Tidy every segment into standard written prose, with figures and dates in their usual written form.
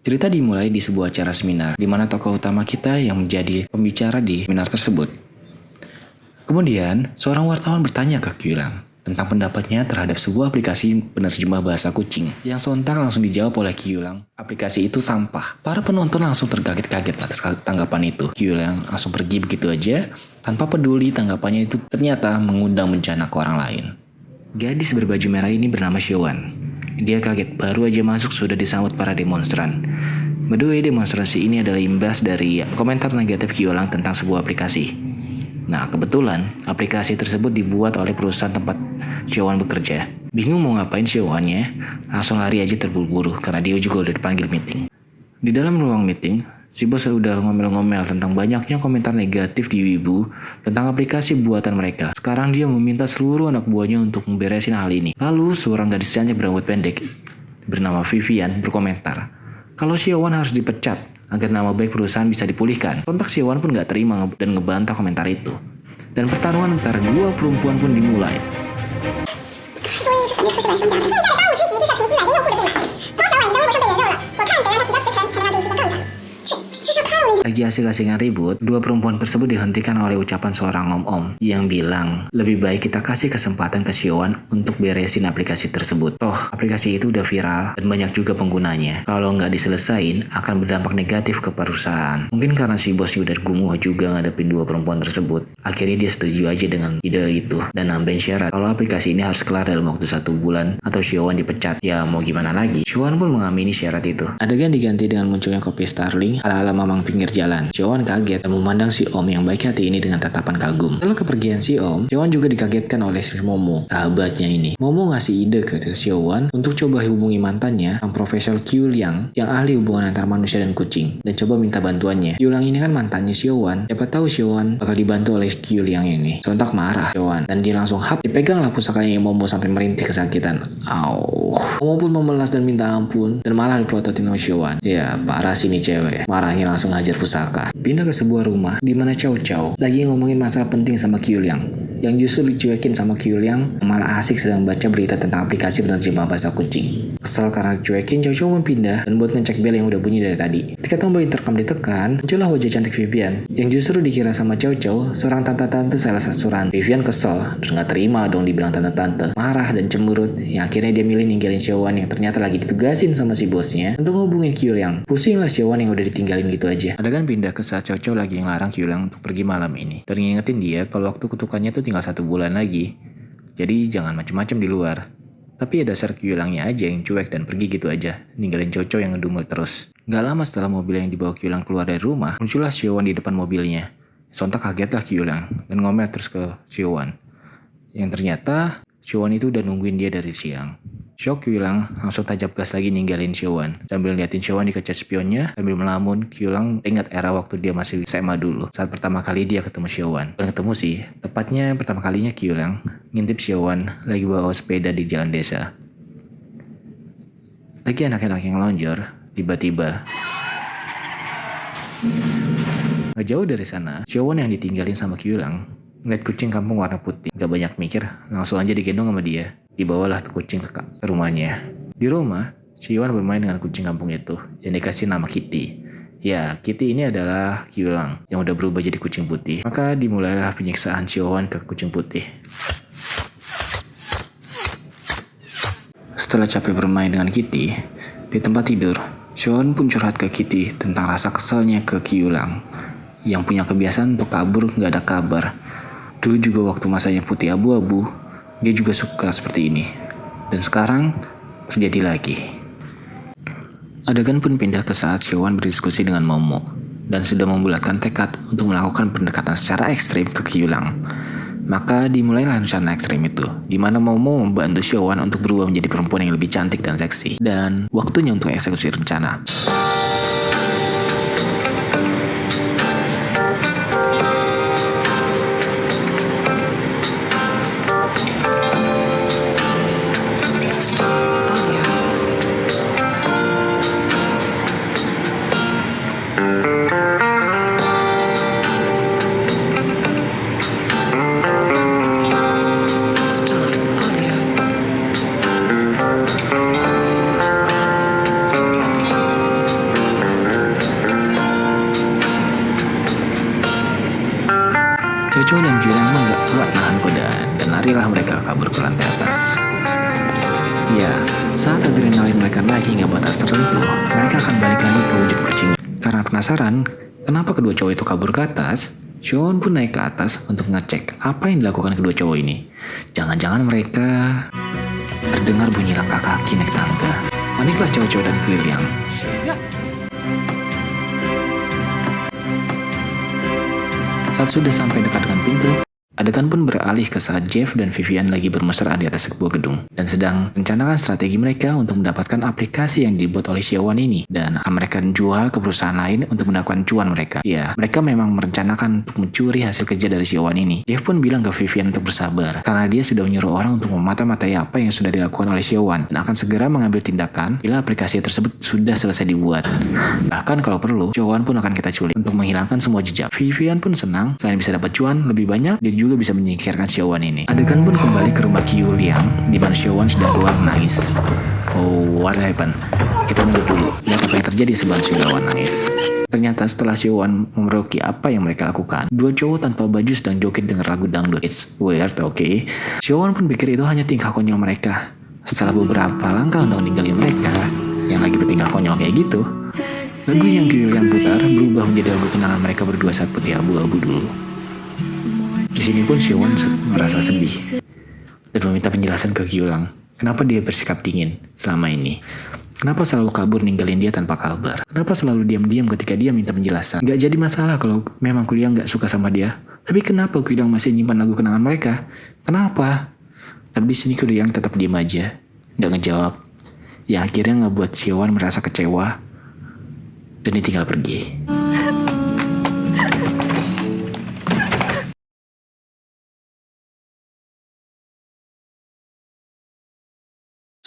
Cerita dimulai di sebuah acara seminar, di mana tokoh utama kita yang menjadi pembicara di seminar tersebut. Kemudian, seorang wartawan bertanya ke Kyulang tentang pendapatnya terhadap sebuah aplikasi penerjemah bahasa kucing. Yang sontak langsung dijawab oleh Kyulang, aplikasi itu sampah. Para penonton langsung terkaget-kaget atas tanggapan itu. Kyulang langsung pergi begitu aja, tanpa peduli tanggapannya itu ternyata mengundang bencana ke orang lain. Gadis berbaju merah ini bernama Siwon. Dia kaget, baru aja masuk sudah disambut para demonstran. By the way, demonstrasi ini adalah imbas dari komentar negatif Kyulang tentang sebuah aplikasi. Nah, kebetulan aplikasi tersebut dibuat oleh perusahaan tempat Siwon bekerja. Bingung mau ngapain Siwonnya, langsung lari aja terburu-buru karena dia juga udah dipanggil meeting. Di dalam ruang meeting, si bos udah ngomel-ngomel tentang banyaknya komentar negatif di Weibo tentang aplikasi buatan mereka. Sekarang dia meminta seluruh anak buahnya untuk memberesin hal ini. Lalu seorang gadis cantik berambut pendek bernama Vivian berkomentar kalau Siwon harus dipecat agar nama baik perusahaan bisa dipulihkan. Sontak Siwon pun gak terima dan ngebantah komentar itu. Dan pertarungan antara dua perempuan pun dimulai. Lagi asik-asikan ribut, dua perempuan tersebut dihentikan oleh ucapan seorang om-om yang bilang, lebih baik kita kasih kesempatan ke Siwon untuk beresin aplikasi tersebut. Toh, aplikasi itu udah viral dan banyak juga penggunanya. Kalau nggak diselesain, akan berdampak negatif ke perusahaan. Mungkin karena si bosnya udah gumuh juga ngadepin dua perempuan tersebut. Akhirnya dia setuju aja dengan ide itu dan nambahin syarat kalau aplikasi ini harus kelar dalam waktu 1 bulan atau Siwon dipecat. Ya mau gimana lagi, Siwon pun mengamini syarat itu. Adegan diganti dengan munculnya kopi Starling ala-ala mamang pinggir jalan. Siwon kaget dan memandang si Om yang baik hati ini dengan tatapan kagum. Setelah kepergian si Om, Siwon juga dikagetkan oleh si Momo, sahabatnya ini. Momo ngasih ide ke Siwon untuk coba hubungi mantannya, sang Profesor Kyulang yang ahli hubungan antara manusia dan kucing, dan coba minta bantuannya. Kyulang ini kan mantannya Siwon. Siapa tahu Siwon bakal dibantu oleh Kyulang ini. Sontak marah Siwon dan dia langsung dipeganglah pusakanya Momo sampai merintih kesakitan. Momo pun memelas dan minta ampun dan malah dipelototin oleh Siwon. Ya parah sih nih cewek. Marahnya langsung hajar pusaka. Pindah ke sebuah rumah di mana Chow Chow lagi ngomongin masalah penting sama Kyulang, yang justru dicuekin sama Kyulang malah asik sedang baca berita tentang aplikasi penerjemah bahasa kucing. Kesal karena dicuekin, Chow Chow pun pindah dan buat ngecek bel yang udah bunyi dari tadi. Ketika tombol intercom ditekan, muncullah wajah cantik Vivian yang justru dikira sama Chow Chow seorang tante-tante sales asuran. Vivian kesel dan gak terima dong dibilang tante-tante, marah dan cemberut, yang akhirnya dia milih ninggalin Siwon yang ternyata lagi ditugasin sama si bosnya untuk hubungin Kyulang. Pusing lah Siwon yang udah ditinggalin gitu aja. Adegan pindah ke saat Chow Chow lagi ngelarang Kyulang untuk pergi malam ini dan ngingetin dia kalau waktu kutukannya tuh tinggal 1 bulan lagi. Jadi jangan macem-macem di luar. Tapi ya dasar Kyulangnya aja yang cuek dan pergi gitu aja, ninggalin Chow Chow yang ngedumel terus. Gak lama setelah mobil yang dibawa Kyulang keluar dari rumah, muncullah Siwon di depan mobilnya. Sontak kagetlah Kyulang dan ngomel terus ke Siwon. Yang ternyata Siwon itu udah nungguin dia dari siang. Shock, Kyulang langsung tajam gas lagi ninggalin Siwon. Sambil liatin Siwon di kaca spionnya, sambil melamun, Kyulang ingat era waktu dia masih SMA dulu. Saat pertama kali dia ketemu Siwon. Bukan ketemu sih, tepatnya pertama kalinya Kyulang ngintip Siwon lagi bawa sepeda di jalan desa. Lagi anak-anak yang lonjor, tiba-tiba gak jauh dari sana, Siwon yang ditinggalin sama Kyulang ngeliat kucing kampung warna putih. Gak banyak mikir, langsung aja digendong sama dia. Dibawalah kucing ke rumahnya. Di rumah, Siwon bermain dengan kucing kampung itu yang dikasih nama Kitty. Ya, Kitty ini adalah Kyulang yang udah berubah jadi kucing putih. Maka dimulailah penyiksaan Siwon ke kucing putih. Setelah capek bermain dengan Kitty, di tempat tidur, Siwon pun curhat ke Kitty tentang rasa keselnya ke Kyulang yang punya kebiasaan untuk kabur gak ada kabar. Dulu juga waktu masanya putih abu-abu, dia juga suka seperti ini. Dan sekarang terjadi lagi. Adegan pun pindah ke saat Siwon berdiskusi dengan Momo dan sudah membulatkan tekad untuk melakukan pendekatan secara ekstrim ke Kyulang. Maka dimulailah rencana ekstrim itu, di mana Momo membantu Siwon untuk berubah menjadi perempuan yang lebih cantik dan seksi. Dan waktunya untuk eksekusi rencana. Cowok-cowok dan Kyuhyang pun gak kuat nahan godaan dan larilah mereka kabur ke lantai atas. Ya, saat adrenalin mereka naik hingga batas tertentu, mereka akan balik lagi ke wujud kucing. Karena penasaran, kenapa kedua cowok itu kabur ke atas, Seowon pun naik ke atas untuk ngecek apa yang dilakukan kedua cowok ini. Jangan-jangan mereka terdengar bunyi langkah kaki naik tangga. Paniklah cowok-cowok dan Kyuhyang. Saat sudah sampai dekat dengan pintu, adegan pun beralih ke saat Jeff dan Vivian lagi bermesraan di atas sebuah gedung dan sedang merencanakan strategi mereka untuk mendapatkan aplikasi yang dibuat oleh Seowon ini dan akan mereka jual ke perusahaan lain untuk mendapatkan cuan mereka. Ya, mereka memang merencanakan untuk mencuri hasil kerja dari Seowon ini. Jeff pun bilang ke Vivian untuk bersabar karena dia sudah menyuruh orang untuk memata-matai apa yang sudah dilakukan oleh Seowon dan akan segera mengambil tindakan bila aplikasi tersebut sudah selesai dibuat. Bahkan kalau perlu, Seowon pun akan kita culik untuk menghilangkan semua jejak. Vivian pun senang, selain bisa dapat cuan lebih banyak, dia juga bisa menyingkirkan Seowon ini. Adegan pun kembali ke rumah Kyuhyang di mana Seowon sudah keluar menangis. Oh, what happened? Kita mundur dulu, lihat apa yang terjadi sebelum Seowon nangis. Ternyata setelah Seowon memergoki apa yang mereka lakukan, dua cowok tanpa baju sedang joget dengan lagu dangdut. It's weird, okay? Seowon pun pikir itu hanya tingkah konyol mereka. Setelah beberapa langkah untuk ninggalin mereka yang lagi bertingkah konyol kayak gitu, lagu yang Kyuhyang putar berubah menjadi lagu kenangan mereka berdua saat putih abu-abu dulu. Di sini pun Seowon merasa sedih dan meminta penjelasan ke Kyuhyang. Kenapa dia bersikap dingin selama ini? Kenapa selalu kabur ninggalin dia tanpa kabar? Kenapa selalu diam-diam ketika dia minta penjelasan? Gak jadi masalah kalau memang Kyuhyang gak suka sama dia. Tapi kenapa Kyuhyang masih nyimpan lagu kenangan mereka? Kenapa? Tapi di sini Kyuhyang tetap diam aja, gak ngejawab. Ya akhirnya ngebuat Seowon merasa kecewa dan dia tinggal pergi.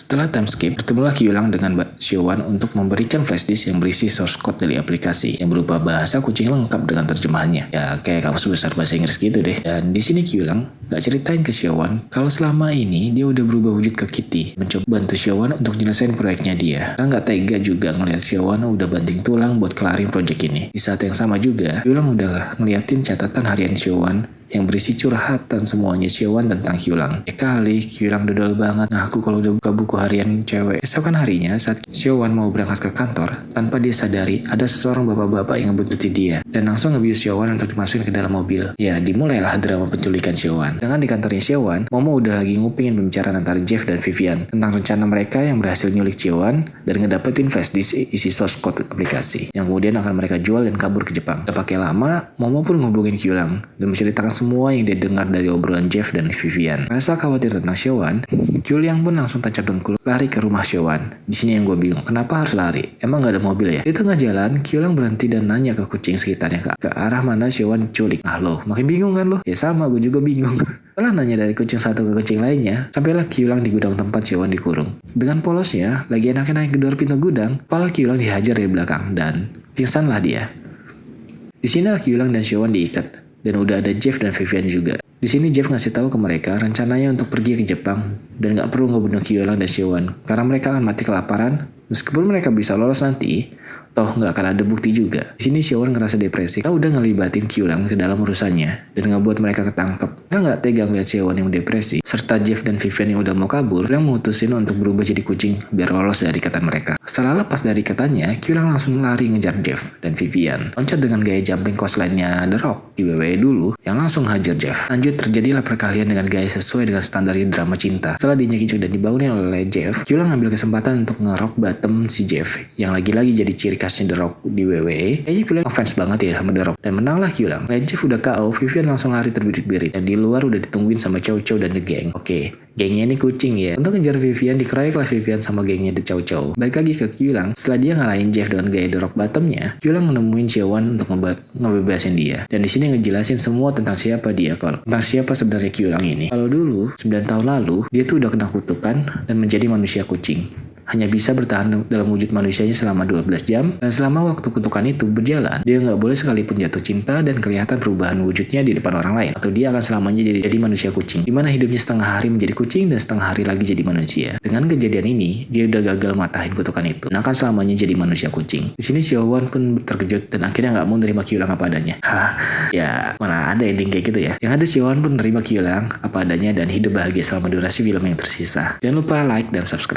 Setelah time skip, bertemulah Kyuhyang dengan Seowon untuk memberikan flash disk yang berisi source code dari aplikasi yang berupa bahasa kucing lengkap dengan terjemahannya. Ya kayak kamus besar bahasa Inggris gitu deh. Dan di sini Kyuhyang gak ceritain ke Seowon kalau selama ini dia udah berubah wujud ke Kitty, mencoba bantu Seowon untuk nyelesain proyeknya dia. Karena gak tega juga ngeliat Seowon udah banting tulang buat kelarin proyek ini. Di saat yang sama juga, Kyuhyang udah ngeliatin catatan harian Seowon yang berisi curhatan semuanya Seowon tentang Kyuhyang. Kali Kyuhyang dodol banget ngaku kalau udah buka buku harian cewek. Esokan harinya saat Seowon mau berangkat ke kantor, tanpa dia sadari ada seseorang bapak-bapak yang ngebuntuti dia dan langsung ngebius Seowon untuk dimasukin ke dalam mobil. Ya, dimulailah drama penculikan Seowon. Dengan di kantornya Seowon, Momo udah lagi ngupingin pembicaraan antara Jeff dan Vivian tentang rencana mereka yang berhasil nyulik Seowon dan ngedapetin flash disk isi source code aplikasi yang kemudian akan mereka jual dan kabur ke Jepang. Gak pakai lama, Momo pun ngubungin Kyuhyang dan menceritakan semua yang dia dengar dari obrolan Jeff dan Vivian. Rasa khawatir tentang Seowon, Kyuhyang pun langsung tancap dengkul lari ke rumah Seowon. Di sini yang gue bingung, kenapa harus lari? Emang gak ada mobil ya? Di tengah jalan, Kyuhyang berhenti dan nanya ke kucing sekitarnya ke arah mana Seowon diculik. Ah lo, makin bingung kan lo? Ya sama, gue juga bingung. Setelah nanya dari kucing satu ke kucing lainnya, sampailah Kyuhyang di gudang tempat Seowon dikurung. Dengan polosnya, lagi enaknya naik gedor pintu gudang, kepala Kyuhyang dihajar dari belakang dan pingsanlah dia. Di sini Kyuhyang dan Seowon diikat. Dan udah ada Jeff dan Vivian juga. Di sini Jeff ngasih tahu ke mereka rencananya untuk pergi ke Jepang dan gak perlu ngebunuh Kyuhyang dan Seowon karena mereka akan mati kelaparan. Meskipun mereka bisa lolos nanti, toh nggak akan ada bukti juga. Di sini Seowon ngerasa depresi karena udah ngelibatin Kyuhyang ke dalam urusannya dan ngebuat mereka ketangkep. Karena nggak tega ngeliat Seowon yang depresi, serta Jeff dan Vivian yang udah mau kabur, Kyuhyang memutusin untuk berubah jadi kucing biar lolos dari ikatan mereka. Setelah lepas dari ikatannya, Kyuhyang langsung lari ngejar Jeff dan Vivian. Loncat dengan gaya jumping coast lainnya The Rock di WWE dulu, yang langsung hajar Jeff. Lanjut terjadilah perkalian dengan gaya sesuai dengan standar drama cinta. Setelah diinjek-injek dan dibangunin oleh Jeff, Kyuhyang ngambil kesempatan untuk nge-rock bottom si Jeff, yang lagi-lagi jadi ciri khasnya The Rock di WWE. Kayaknya Kyuhyang ngefans banget ya sama The Rock. Dan menanglah Kyuhyang. Lihat Jeff udah KO, Vivian langsung lari terbirit-birit. Dan di luar udah ditungguin sama Chow Chow dan The Gang. Oke, gengnya ini kucing ya. Untuk ngejar Vivian, dikeroyoklah Vivian sama gengnya The Chow Chow. Balik lagi ke Kyuhyang. Setelah dia ngalahin Jeff dengan gaya The Rock bottomnya, Kyuhyang menemuin Seowon untuk ngebebasin dia. Dan di sini ngejelasin semua tentang siapa dia, tentang siapa sebenarnya Kyuhyang ini. Kalau dulu, 9 tahun lalu, dia tuh udah kena kutukan dan menjadi manusia kucing. hanya bisa bertahan dalam wujud manusianya selama 12 jam, dan selama waktu kutukan itu berjalan, dia nggak boleh sekalipun jatuh cinta dan kelihatan perubahan wujudnya di depan orang lain, atau dia akan selamanya jadi manusia kucing, dimana hidupnya setengah hari menjadi kucing dan setengah hari lagi jadi manusia. Dengan kejadian ini, dia udah gagal matahin kutukan itu, dan akan selamanya jadi manusia kucing. Di sini Xiaowon pun terkejut dan akhirnya nggak mau nerima Qiyulang apa adanya. Ya mana ada ending kayak gitu ya. Yang ada Xiaowon pun nerima Qiyulang apa adanya dan hidup bahagia selama durasi film yang tersisa. Jangan lupa like dan subscribe.